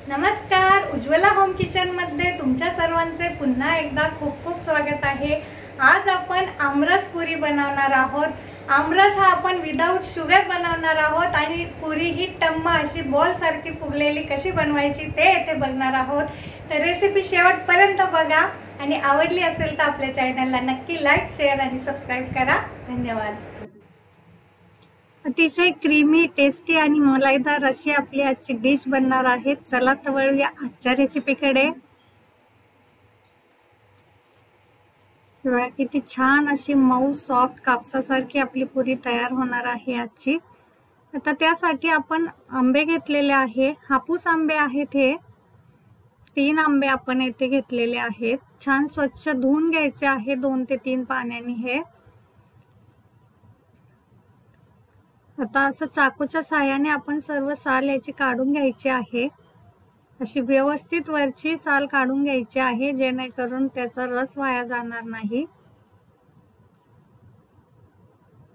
नमस्कार, Ujjwala home kitchen मध्ये तुमच्या सर्वांचे पुन्हा एकदा खूप खूप स्वागत आहे। आज आपण आमरस पुरी बनवणार आहोत। आमरस हा आपण विदाउट शुगर बनवणार आहोत आणि पुरी ही टम्म अशी बॉल सारखी फुगलेली कशी बनवायची ते येथे बघणार आहोत। तर रेसिपी शेवटपर्यंत बघा आणि आवडली असेल तर आपल्या चॅनलला नक्की लाईक, शेअर आणि सबस्क्राइब करा। धन्यवाद। अतिशय क्रीमी, टेस्टी आणि मलाईदार अशी आपली आजची डिश बनणार आहे। चला तर वळूया आजच्या रेसिपीकडे। बघा किती छान अशी मऊ सॉफ्ट कापसासारखी आपली पुरी तयार होणार आहे आजची। आता त्यासाठी आपण आंबे घेतलेले आहे, हापूस आंबे आहेत। हे 3 आंबे आपण येथे घेतलेले आहेत। छान स्वच्छ धुवून घ्यायचे आहे 2 ते 3 पाण्याने हे। आता असं चाकूच्या साहाय्याने आपण सर्व साल याची काढून घ्यायची आहे। अशी व्यवस्थित वरची साल काढून घ्यायची आहे जेणेकरून त्याचा रस वाया जाणार नाही।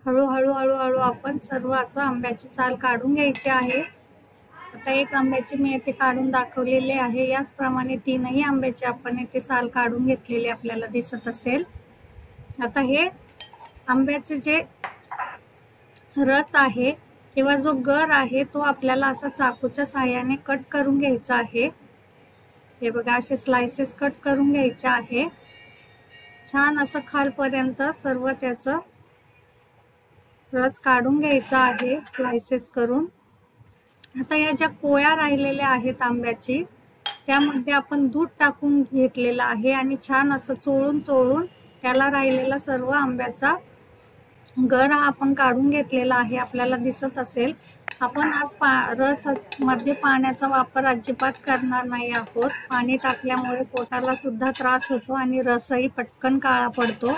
हळू आपण सर्व असं आंब्याची साल काढून घ्यायची आहे। आता एक आंब्याची मी येथे काढून दाखवलेले आहे। याचप्रमाणे 3ही आंब्याची आपण येथे साल काढून घेतलेली आपल्याला दिसत असेल। आता हे आंब्याचे जे रस आहे किंवा जो गर आहे तो आपल्याला असा चाकूच्या साहाय्याने कट करून घ्यायचा आहे। हे बघा असे स्लाइसेस कट करून घ्यायचे आहे। छान असं खालपर्यंत सर्व त्याचं रस काढून घ्यायचा आहे स्लाइसेस करून। आता या ज्या कोया राहिलेल्या आहेत आंब्याची त्यामध्ये आपण दूध टाकून घेतलेलं आहे आणि छान असं चोळून त्याला राहिलेला सर्व आंब्याचा गर हा आपण काढून घेतलेला आहे। आपल्याला दिसत असेल आपण आज रस मध्ये पाण्याचा वापर अजिबात करणार नाही आहोत। पाणी टाकल्यामुळे पोटाला सुद्धा त्रास होतो आणि रसही पटकन काळा पडतो।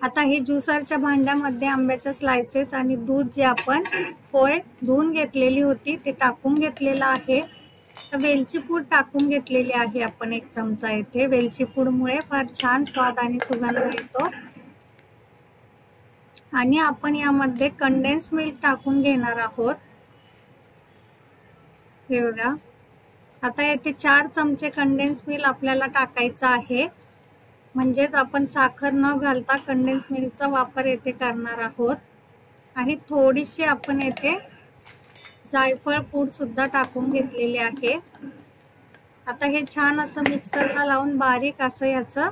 आता हे ज्युसरच्या भांड्यामध्ये आंब्याच्या स्लाइसेस आणि दूध जे आपण कोय धुवून घेतलेली होती ते टाकून घेतलेलं आहे। वेलची पूड टाकून घेतलेली आहे आपण 1 चमचा येथे। वेलची पूडमुळे फार छान स्वाद आणि सुगंध येतो। आणि आपण यामध्ये कंडेन्स मिल्क टाकून घेणार आहोत। हे बघा आता येथे 4 चमचे कंडेन्स मिल्क आपल्याला टाकायचं आहे। म्हणजेच आपण साखर न घालता कंडेन्स मिल्कचा वापर येथे करणार आहोत। आणि थोडीशी आपण येथे जायफळ पूड सुद्धा टाकून घेतलेली आहे। आता हे छान असं मिक्सरला लावून बारीक असं याचं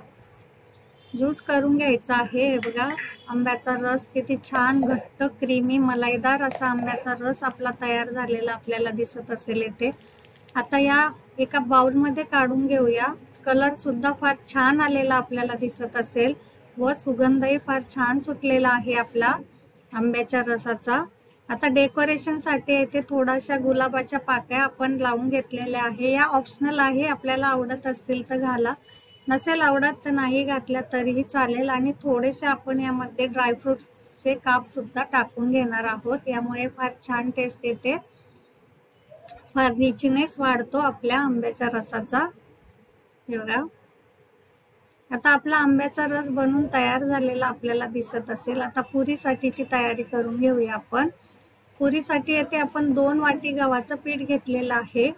ज्यूस करून घ्यायचं आहे। हे बघा आंब्याचा रस किती छान घट्ट क्रीमी मलाईदार असा आंब्याचा रस आपला तयार झालेला आपल्याला दिसत असेल येथे। आता या एका बाउल मध्ये काढून घेऊया। कलर सुद्धा फार छान आलेला आपल्याला दिसत असेल व सुगंधही फार छान सुटलेला आहे आपला आंब्याच्या रसाचा। आता डेकोरेशन साठी येथे थोड्याशा गुलाबाच्या पाकळ्या आपण लावून घेतलेल्या आहे। या ऑप्शनल आहे, आपल्याला आवडत असतील तर घाला, नसेल आवडत तर नाही घातल्या तरीही चालेल। आणि थोडेसे आपण यामध्ये ड्रायफ्रूटचे काप सुद्धा टाकून घेणार आहोत। यामुळे फार छान टेस्ट येते, फार रिचनेस वाढतो आपल्या आंब्याच्या रसाचा। हे बघा आता आपला आंब्याचा रस बनून तयार झालेला आपल्याला दिसत असेल। आता पुरीसाठीची तयारी करून घेऊया आपण। पुरीसाठी येथे आपण 2 वाटी गव्हाचं पीठ घेतलेलं आहे।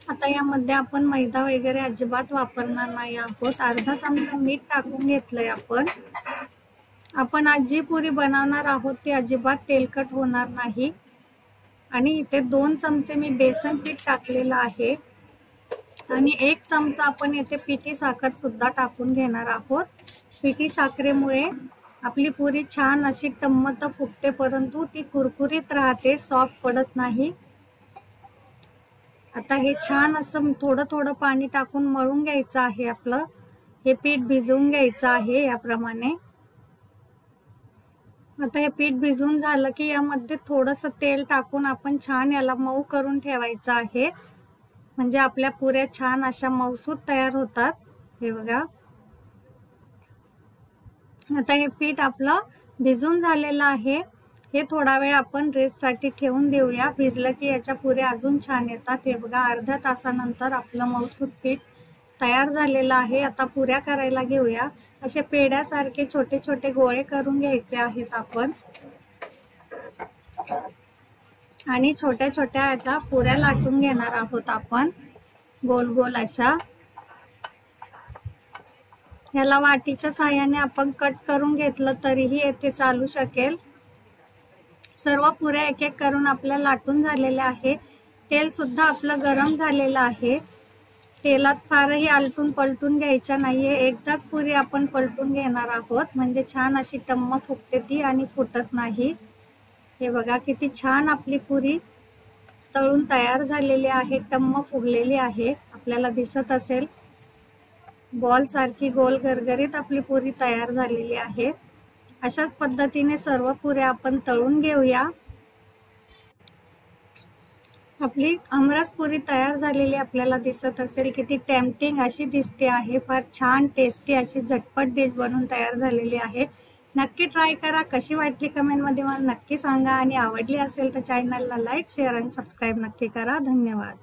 आता यामध्ये आपण मैदा वगैरे अजिबात वापरणार नाही आहोत। अर्धा चमचा मीठ टाकून घेतलंय आपण आज जी पुरी बनवणार आहोत ती अजिबात तेलकट होणार नाही। आणि इथे 2 चमचे मी बेसन पीठ टाकलेलं आहे आणि 1 चमचा आपण येथे पिठी साखर सुद्धा टाकून घेणार आहोत। पिठी साखरेमुळे आपली पुरी छान अशी टम्म तर फुगते परंतु ती कुरकुरीत राहते, सॉफ्ट पडत नाही। आता हे छान असं थोडं पाणी टाकून मळून घ्यायचं आहे। आपलं हे पीठ भिजवून घ्यायचं आहे याप्रमाणे। आता हे पीठ भिजून झालं की यामध्ये थोडंसं तेल टाकून आपण छान याला मऊ करून ठेवायचं आहे, म्हणजे आपल्या पुऱ्या छान अशा मऊसूत तयार होतात। हे बघा आता हे पीठ आपलं भिजून झालेलं आहे। हे थोडा वेळ आपण रेस्ट साठी ठेवून देऊया, भिजलं की याच्या पुऱ्या अजून छान येतात। हे बघा अर्ध्या तासानंतर आपलं मऊसूत पीठ तयार झालेलं आहे। आता पुऱ्या करायला घेऊया। असे पेड्यासारखे छोटे छोटे गोळे करून घ्यायचे आहेत आपण। आणि छोट्या छोट्या आता पुऱ्या लाटून घेणार आहोत आपण गोल गोल अशा. ह्याला वाटीच्या साहाय्याने आपण कट करून घेतलं तरीही येथे चालू शकेल. सर्व पुऱ्या एक एक करून आपल्या लाटून झालेल्या आहे. तेल सुद्धा आपलं गरम झालेलं आहे. तेलात फारही आलटून पलटून घ्यायच्या नाहीये. एकदाच पुरी आपण पलटून घेणार आहोत म्हणजे छान अशी टम्म फुगते ती आणि फुटत नाही. हे बघा किती छान आपली पुरी तळून तयार झालेली आहे. टम्म फुगलेली आहे. आपल्याला दिसत असेल बॉल सारखी गोल गरगरीत आपली पुरी तयार झालेली आहे. अशाच पद्धतीने सर्व पुऱ्या आपण तळून घेऊया. आपली आमरस पुरी तयार झालेली आपल्याला दिसत असेल. किती टेम्पटिंग अशी दिसते आहे. फार छान टेस्टी अशी झटपट डिश बनून तयार झालेली आहे. नक्की ट्राय करा. कशी वाटली कमेंटमध्ये मला नक्की सांगा आणि आवडली असेल तर चॅनलला लाईक शेअर आणि सबस्क्राईब नक्की करा. धन्यवाद.